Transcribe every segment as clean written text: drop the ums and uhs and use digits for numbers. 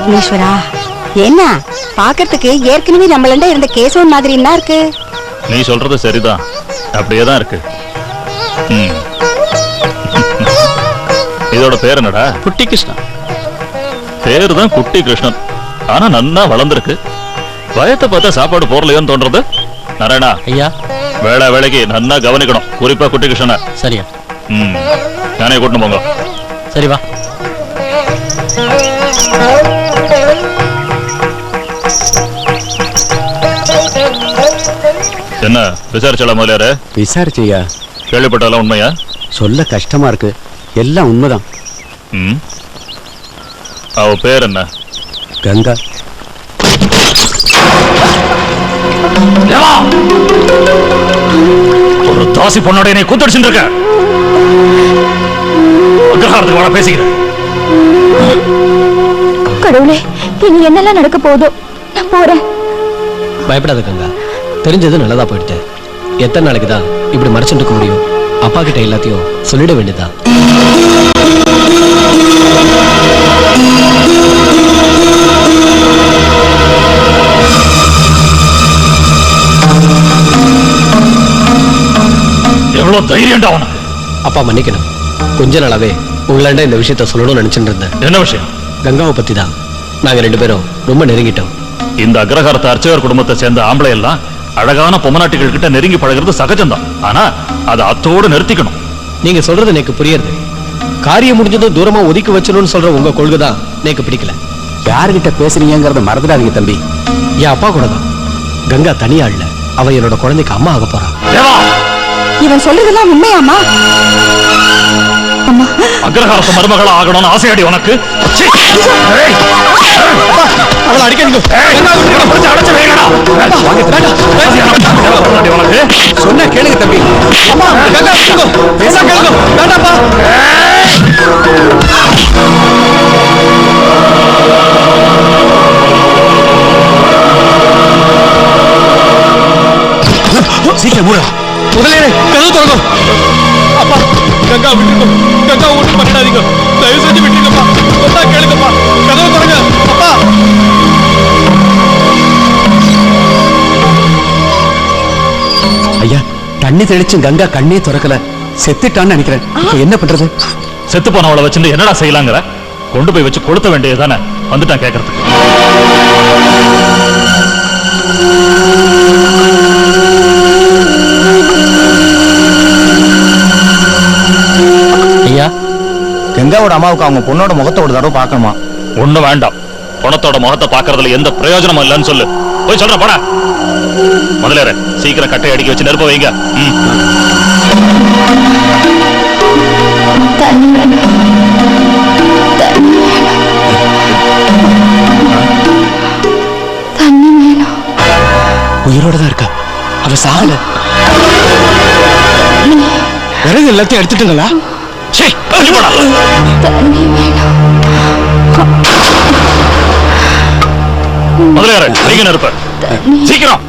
விக்னேஸ்வரா, என்ன பாக்கிறதுக்கு ஏற்கனவே நம்மளண்ட இருந்த கேசவன் மாதிரி என்ன இருக்கு? நீ சொல்றது சரிதான், அப்படியேதான் இருக்கு. இதோட பேர் என்னடா? குட்டி கிருஷ்ணன். பேரு தான் குட்டி கிருஷ்ணன், ஆனா நன்னா வளர்ந்துருக்கு. வயத்தை பார்த்தா சாப்பாடு போறலையோன்னு தோன்றது. நாராயணா ஐயா, வேளை வேலைக்கு நன்னா கவனிக்கணும், குறிப்பா குட்டி கிருஷ்ணனை. சரியா? நானே கூட்டணும் போங்க. சரி வா. என்ன விசாரிச்சால முதலியாரு? விசாரிச்சியா? கேள்விப்பட்டாலும் உண்மையா? சொல்ல கஷ்டமா இருக்கு, எல்லாம் உண்மைதான். அவ பேர் என்ன? கங்கா. ஒரு தாசி பொண்ணோட என்னை கூத்தடிச்சுட்டு இருக்க. அக்ரஹாரத்துக்கு வர பேசிக்கிறேன். கடவுளே, இனி என்னெல்லாம் நடக்க போதோ, நான் போறேன். பயப்படாத கங்கா, தெரிஞ்சது நல்லதா போயிடுச்சு. எத்தனை நாளைக்கு தான் இப்படி மறைச்சுட்டு இருக்க முடியும்? அப்பா கிட்ட எல்லாத்தையும் சொல்லிட வேண்டியதா. எவ்வளவு தைரியம்டா உனக்கு? அப்பா மன்னிக்கணும், கொஞ்ச நாளாவே உங்களாண்ட இந்த விஷயத்த சொல்லணும்னு நினைச்சிட்டு இருந்தேன். என்ன விஷயம்? கங்காவை பத்தி தான். நாங்க 2 பேரும் ரொம்ப நெருங்கிட்டோம். இந்த அக்ரஹாரத்து அர்ச்சகர் குடும்பத்தை சேர்ந்த ஆம்பளை எல்லாம் அழகான பொம்மநாட்டிகள் கிட்ட நெருங்கி பழகிறது சகஜம்தான். ஆனா அதை அத்தோடு நிறுத்திக்கணும். நீங்க சொல்றது எனக்கு புரியுது. காரியம் முடிஞ்சதும் தூரமா ஒதுக்கி வச்சணும்னு சொல்ற உங்க கொள்கை தான் எனக்கு பிடிக்கல. யாருகிட்ட பேசுறீங்கிறத மறந்துடாதீங்க தம்பி. என் அப்பா கூட தான். கங்கா தனியா இல்ல, அவ என்னோட குழந்தைக்கு அம்மா ஆக போறா. இவன் சொல்றதெல்லாம் உண்மையாமா? அக்ரஹாரத்து மருமகளா ஆகணும்னு ஆசையாடி உனக்கு? சொன்ன கேளுங்க தம்பி. சீக்கிரம் மூட. முதலே கதவு திறங்க. அப்பா, கங்கா விட்டுருங்க. கங்கா ஒன்றும் பண்ணிடாதீங்க, தயவு செஞ்சு விட்டுருங்கப்பா. சொன்னா கேளுங்கப்பா, கதவு திறங்க. அப்பா. ஐயா, தண்ணி தெளிச்சும் கங்கா கண்ணே திறக்கல, செத்துட்டான்னு நினைக்கிறேன். இப்ப என்ன பண்றது? செத்து போனவளை வச்சுட்டு என்னடா செய்யலாங்கிற? கொண்டு போய் வச்சு கொளுத்த வேண்டியதுதானே. வந்துட்டான் கேட்கறதுக்கு. ஐயா, கங்காவோட அம்மாவுக்கு அவங்க பொண்ணோட முகத்தை ஒரு தடவை பார்க்கணுமா? ஒண்ணும் வேண்டாம். பணத்தோட முகத்தை பாக்குறதுல எந்த பிரயோஜனமும் இல்லைன்னு சொல்லு. போய் சொல்ற போட. முதல்ல சீக்கிரம் கட்டை அடிக்க வச்சு நெருப்ப வைங்க. உயிரோட தான் இருக்கா, அவ சாகல. விறகு எல்லாத்தையும் எடுத்துட்டுங்களா? முதலியார நீங்க நெருப்ப சீக்கிரம்.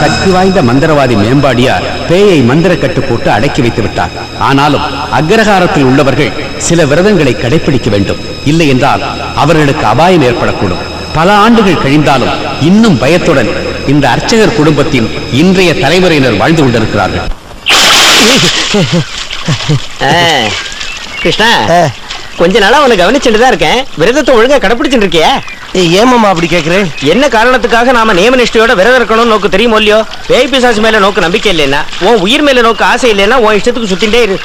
சக்தி வாய்ந்த மந்திரவாதி மேம்பாடியார் பேயை மந்திர கட்டு போட்டு அடக்கி வைத்து விட்டார். ஆனாலும் அக்ரஹாரத்தில் உள்ளவர்கள் சில விரதங்களை கடைபிடிக்க வேண்டும். இல்லை என்றால் அவர்களுக்கு அபாயம் ஏற்படக்கூடும். பல ஆண்டுகள் கழிந்தாலும் இன்னும் பயத்துடன் இந்த அர்ச்சகர் குடும்பத்தின் இன்றைய தலைமுறையினர் வாழ்ந்து கொண்டிருக்கிறார்கள். கிருஷ்ணா, கொஞ்ச நாளா உன்னை கவனிச்சுட்டு தான் இருக்கேன். விரதத்தை ஒழுங்கா கடைபிடிச்சுட்டு இருக்கியா? ஏமாமா அப்படி கேக்குறேன்? என்ன காரணத்துக்காக நாம நியமனிஷ்டையோட விரதம் இருக்கணும்னு நோக்கு தெரியுமோ இல்லையோ? பேய் பிசாசு மேல நோக்கு நம்பிக்கை இல்லைன்னா, உன் உயிர் மேல நோக்கு ஆசை இல்லைன்னா உன் இஷ்டத்துக்கு சுத்திண்டே இரு.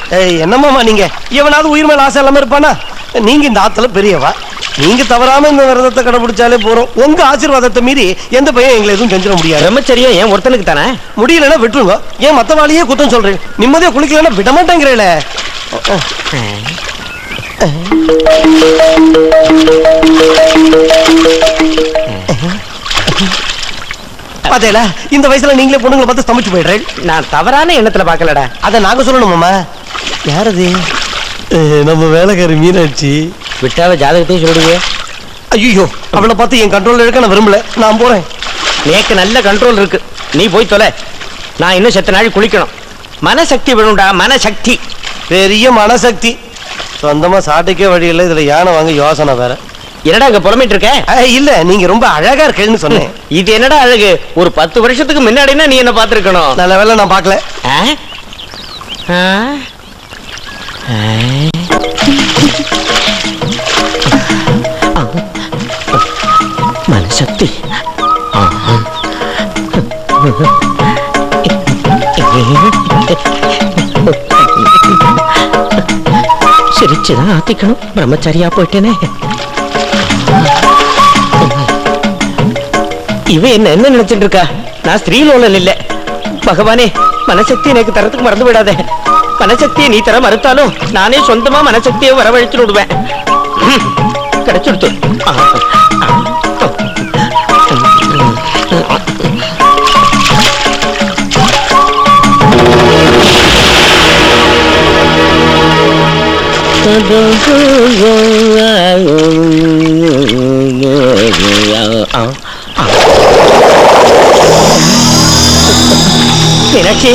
என்னமாமா நீங்க? எவனாவது உயிர் மேல ஆசை இல்லாம இருப்பானா? நீங்க இந்த ஆத்துல பெரியவா, நீங்க தவறாம இந்த விரதத்தை கடைபிடிச்சாலே போறோம். உங்க ஆசீர்வாதத்தை மீறி எந்த பையன் எங்களை எதுவும் செஞ்சிட முடியாது. பிரம்மச்சரியம் ஏன் ஒருத்தனுக்கு தானே? முடியலன்னா விட்டுருங்க. ஏன் மத்தவாளியே குத்தம் சொல்றேன்? நிம்மதியா குளிக்கலன்னா விட மாட்டேங்கிறேல. பாத்தேல, இந்த வயசுல நீங்களே பொண்ணுங்களை பார்த்து ஸ்தம்பிச்சு போயிடுறேன். நான் தவறான எண்ணத்துல பாக்கலடா. அதை நாங்க சொல்லணுமாமா? யாரது? நம்ம வேலைக்காரி மீனாட்சி. விட்டாவ ஜாதகத்தையும் சொல்லுங்க. ஐயோ, அவளை பார்த்து என் கண்ட்ரோல் இருக்க நான் விரும்பல. நான் போறேன். நேக்கு நல்ல கண்ட்ரோல் இருக்கு, நீ போய் தொலை. நான் இன்னும் செத்த நாள் குளிக்கணும். மனசக்தி வேணும்டா, மனசக்தி. பெரிய மனசக்தி. சொந்தமா சாட்டைக்கே வழி இல்லை, இதுல யானை வாங்க யோசனை வேற. என்னடா இங்க புலம்பிட்டு இருக்க? இல்ல, நீங்க ரொம்ப அழகா இருக்கேன்னு சொன்னேன். இது என்னடா அழகு? ஒரு 10 வருஷத்துக்கு முன்னாடினா நீ என்ன பாத்துருக்கணும். நல்ல வேலை நான் பார்க்கல. மனசக்தி. சிரிச்சுதான் ஆத்திக்கணும். பிரம்மச்சாரியா போயிட்டேனே. இவ என்ன என்ன நினைச்சிட்டு இருக்கா? நான் ஸ்ரீலோலன் இல்ல. பகவானே, மனசக்தி எனக்கு தரத்துக்கு மறந்து விடாதே. மனசக்தியை நீ தர மறுத்தாலும் நானே சொந்தமா மனசக்தியை வரவழைச்சு விடுவேன். கிடைச்சுடுத்து. மீனாட்சி,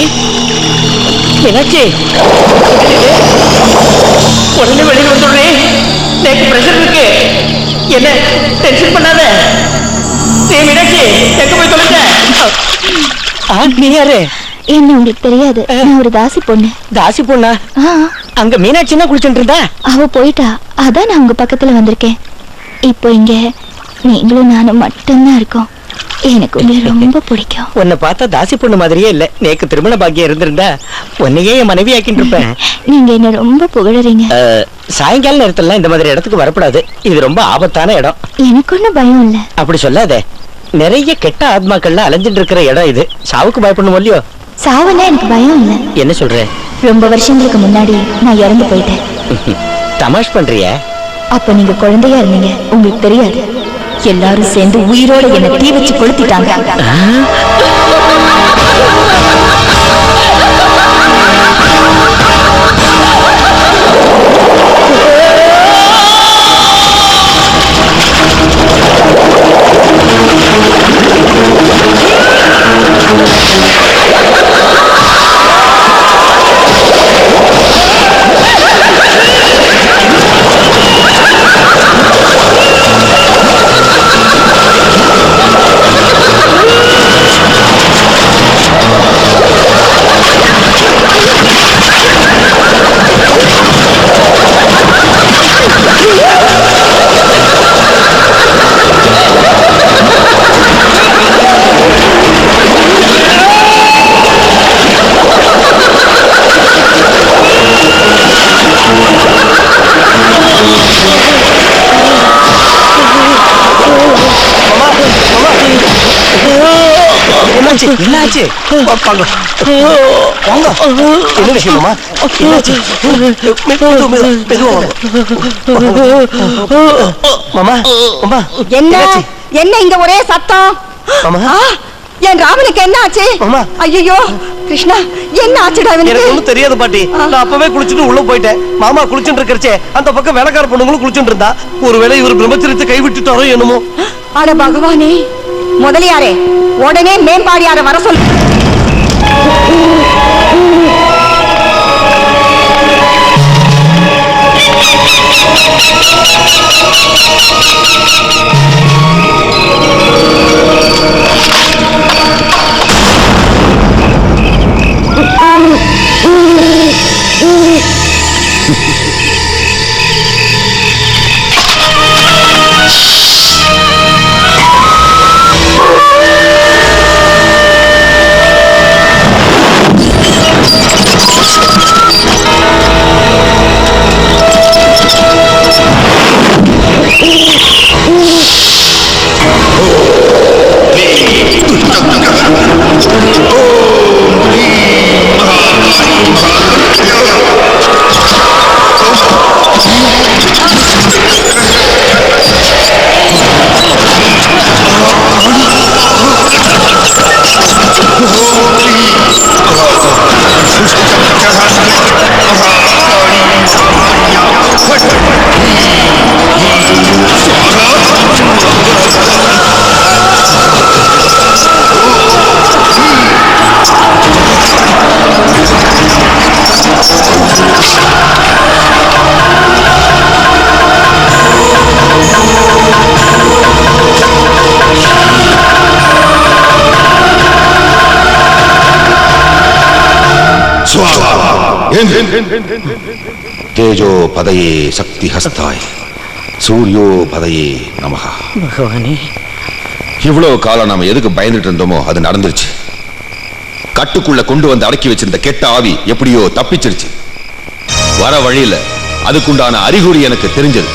மீனாட்சி, உடனே வெளியில் வந்துடுறேன். எனக்கு பிரஷர் இருக்கு. என்ன டென்ஷன் பண்ணாத. மீனாட்சி, எங்க போய் தொலைஞ்ச? நீ யாரு? என்ன உங்களுக்கு தெரியாது? நான் ஒரு தாசி பொண்ணு. தாசி பொண்ணா? அங்க மீனாட்சினா குளிச்சுட்டு இருந்தா? அவ போயிட்டா. அதான் நான் உங்க பக்கத்துல வந்திருக்கேன். இப்போ இங்க நீங்களும் நானும் மட்டும்தான் இருக்கோம். எனக்கு உங்களை ரொம்ப பிடிக்கும். உன்னை பார்த்தா தாசி பொண்ணு மாதிரியே இல்ல. நேக்கு திருமண பாக்கியம் இருந்திருந்தா உன்னையே என் மனைவி ஆக்கிட்டு இருப்பேன். நீங்க என்ன ரொம்ப புகழறீங்க. சாயங்கால நேரத்துல இந்த மாதிரி இடத்துக்கு வரக்கூடாது. இது ரொம்ப ஆபத்தான இடம். எனக்கு ஒன்னும் பயம் இல்ல. அப்படி சொல்லாதே. நிறைய கெட்ட ஆத்மாக்கள்ல அலைஞ்சிட்டு இருக்கிற இடம் இது. சாவுக்கு பயப்படணும் இல்லையோ? சாவனா எனக்கு பயம் இல்ல. என்ன சொல்ற? ரொம்ப வருஷங்களுக்கு முன்னாடி நான் இறந்து போயிட்டேன். தமாஷ் பண்றிய? அப்ப நீங்க குழந்தையா இருந்தீங்க, உங்களுக்கு தெரியாது. எல்லாரும் சேர்ந்து உயிரோட என்ன தீ வச்சு கொளுத்திட்டாங்க. என்னாச்சு? என்ன விஷயமா? மாமா மாமா என்ன என்ன இங்க ஒரே சத்தம்? மாமா என் ராமனுக்கு என்ன ஆச்சு? மாமா. ஐயோ கிருஷ்ணா, என்ன ஆச்சுடா எனக்கு இவனுக்கு? ஒண்ணும் தெரியாது பாட்டி. நான் அப்பவே குளிச்சுட்டு உள்ள போயிட்டேன். மாமா குளிச்சுட்டு இருக்கறச்சே அந்த பக்கம் வேலைக்கார பொண்ணுங்களும் குளிச்சுட்டு இருந்தா. ஒருவேளை இவர் பிரம்மச்சரியத்தை கைவிட்டுட்டாரோ என்னமோ. அட பகவானே, முதலியாரே உடனே மேம்பாடியார வர சொல்லு. தேஜோ பதையே சக்தி ஹஸ்தாய் சூரியோ பதையே நமஹ. பகவானே, இவ்வளவு காலம் நாம எதுக்கு பயந்துட்டு இருந்தோமோ அது நடந்துருச்சு. கட்டுக்குள்ள கொண்டு வந்து அடக்கி வச்சிருந்த கெட்ட ஆவி எப்படியோ தப்பிச்சிருச்சு. வர வழியில அதுக்குண்டான அறிகுறி எனக்கு தெரிஞ்சது.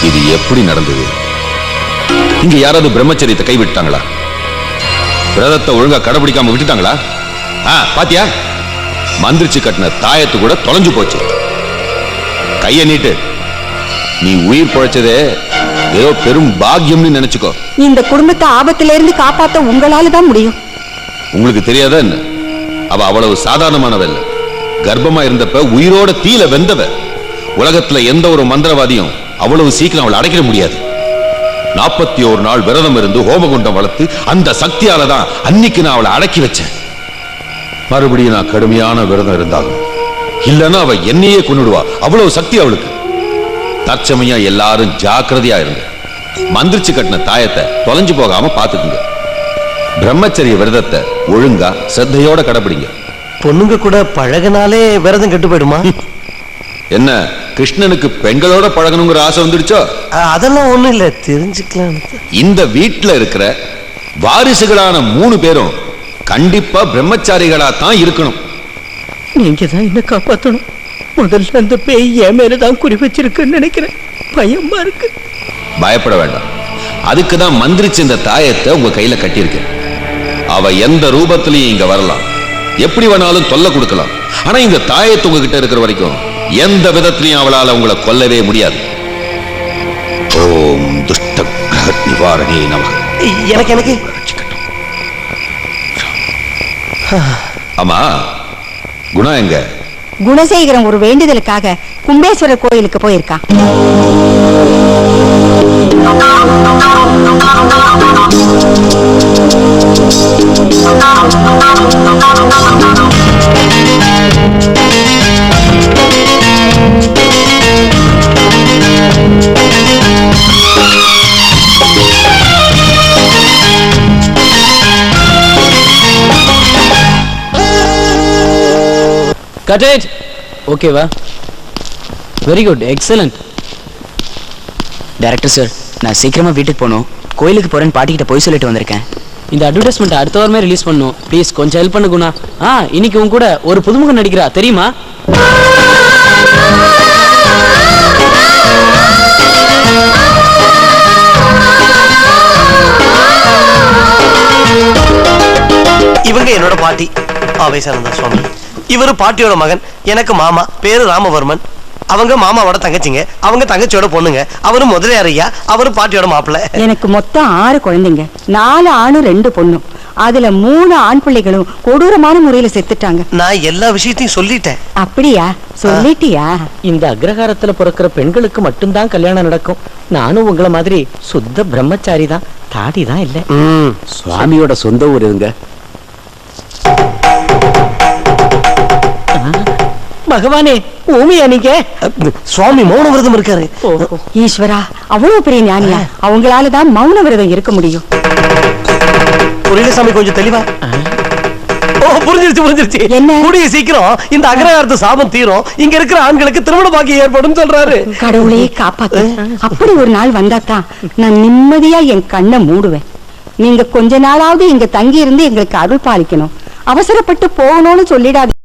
இது எப்படி நடந்தது? இங்க யாராவது பிரம்மச்சரியத்தை கைவிட்டாங்களா? விரதத்தை ஒழுங்கா கடைபிடிக்காம விட்டுட்டாங்களா? பாத்தியா, மந்திரிச்சு கட்டின தாயத்து கூட தொலைஞ்சு போச்சு. கைய நீட்டு. நீ உயிர் பழைச்சதே ஏதோ பெரும் பாக்கியம்னு நினைச்சுக்கோ. இந்த குடும்பத்தை ஆபத்தில இருந்து காப்பாத்த உங்களால தான் முடியும். உங்களுக்கு தெரியாதா என்ன? அவ அவ்வளவு சாதாரணமானவ இல்ல. கர்ப்பமா இருந்தப்ப உயிரோட தீல வெந்தவ. உலகத்துல எந்த ஒரு மந்திரவாதியும் அவ்வளவு சீக்கிரம் அவளை அடைக்க முடியாது. 41 நாள் விரதம் இருந்து ஹோமகுண்டம் வளர்த்து அந்த சக்தியால தான் அன்னைக்கு நான் அவளை அடக்கி வச்சேன். மறுபடியும் நான் கடுமையான விரதம் இருந்தாலும் இல்லன்னா அவ என்னையே கொன்னுடுவா. அவ்வளவு சக்தி அவளுக்கு. தற்சமயம் எல்லாரும் ஜாக்கிரதையா இருங்க. மந்திரிச்சு கட்டின தாயத்தை தொலைஞ்சு போகாம பாத்துக்குங்க. பிரம்மச்சரிய விரதத்தை ஒழுங்கா சிரத்தையோட கடைபிடிங்க. பொண்ணுங்க கூட பழகினாலே விரதம் கெட்டு போயிடுமா? என்ன கிருஷ்ணனுக்கு பெண்களோட பழகணுங்கிற ஆசை வந்துடுச்சோ? அதெல்லாம் ஒண்ணும் இல்ல, தெரிஞ்சுக்கலாம். இந்த வீட்டுல இருக்கிற வாரிசுகளான 3 பேரும் கண்டிப்பா பிரம்மச்சாரிகளா தான் இருக்கணும். நீங்க தான் என்ன காப்பாத்தணும். முதல்ல அந்த பேய் என் மேலதான் குறி வச்சிருக்குன்னு நினைக்கிறேன். பயமா இருக்கு. பயப்பட வேண்டாம். அதுக்குதான் மந்திரிச்சு இந்த தாயத்தை உங்க கையில கட்டியிருக்கேன். அவ எந்த ரூபத்திலையும் இங்க வரலாம், எப்படி வேணாலும் தொல்லை கொடுக்கலாம். ஆனா இந்த தாயத்தை உங்ககிட்ட இருக்கிற வரைக்கும் எந்த விதத்திலையும் அவளால உங்களை கொல்லவே முடியாது. ஓம் துஷ்ட நிவாரணியை நமக. எனக்கு ஆமா, குணா எங்க? குணசேகரன் ஒரு வேண்டுதலுக்காக கும்பேஸ்வரர் கோயிலுக்கு போயிருக்கான். Cut it. ஓகேவா? Very good, excellent. Director sir, நான் சீக்கிரமா வீட்டுக்கு போகணும். கோயிலுக்கு போறேன்னு பாட்டிக்கிட்ட போய் சொல்லிட்டு வந்திருக்கேன். இந்த அட்வர்டைஸ்மெண்ட் அடுத்த வாரமே ரிலீஸ் பண்ணணும். ப்ளீஸ் கொஞ்சம் ஹெல்ப் பண்ணு குணா. இன்னைக்கு உன் கூட ஒரு புதுமுகம் நடிக்கிறா, தெரியுமா? இவங்க என்னோட பாட்டி ஆவேசானந்தா சுவாமி. இவரு பாட்டியோட மகன், எனக்கு மாமா, பேரு ராமவர்மன். அவங்க மாமாவோட தங்கச்சிங்க, அவங்க தங்கச்சியோட பொண்ணுங்க. அவரு முதலியார் ஐயா, அவரு பாட்டியோட மாப்பிள்ள. எனக்கு மொத்தம் 6 குழந்தைங்க, 4 ஆணும் 2 பொண்ணும். அதுல 3 ஆண் பிள்ளைகளும் கொடூரமான முறையில செத்துட்டாங்க. நான் எல்லா விஷயத்தையும் சொல்லிட்டேன். அப்படியா? சொல்லிட்டியா? இந்த அக்ரஹாரத்துல பிறக்கிற பெண்களுக்கு மட்டும்தான் கல்யாணம் நடக்கும். நானும் உங்களை மாதிரி சுத்த பிரம்மச்சாரி தான், தாடி தான் இல்ல. சுவாமியோட சொந்த ஊர் எதுங்க? பகவானே, ஊமியா நீங்க? சுவாமி மௌன விரதம் இருக்காரு. ஈஸ்வரா, அவ்வளவு பெரிய ஞானியா? அவங்களாலதான் மௌன விரதம் இருக்க முடியும். புரியல சாமி, கொஞ்சம் தெளிவா. புரிஞ்சிருச்சு. என்ன? கூடிய சீக்கிரம் இந்த அக்ரஹாரத்து சாபம் தீரும், இங்க இருக்கிற ஆண்களுக்கு திருமண பாக்கியம் ஏற்படும் சொல்றாரு. கடவுளே காப்பாத்து. அப்படி ஒரு நாள் வந்தாதான் நான் நிம்மதியா என் கண்ணை மூடுவேன். நீங்க கொஞ்ச நாளாவது இங்க தங்கி இருந்து எங்களுக்கு அருள் பாலிக்கணும். அவசரப்பட்டு போகணும்னு சொல்லிடாது.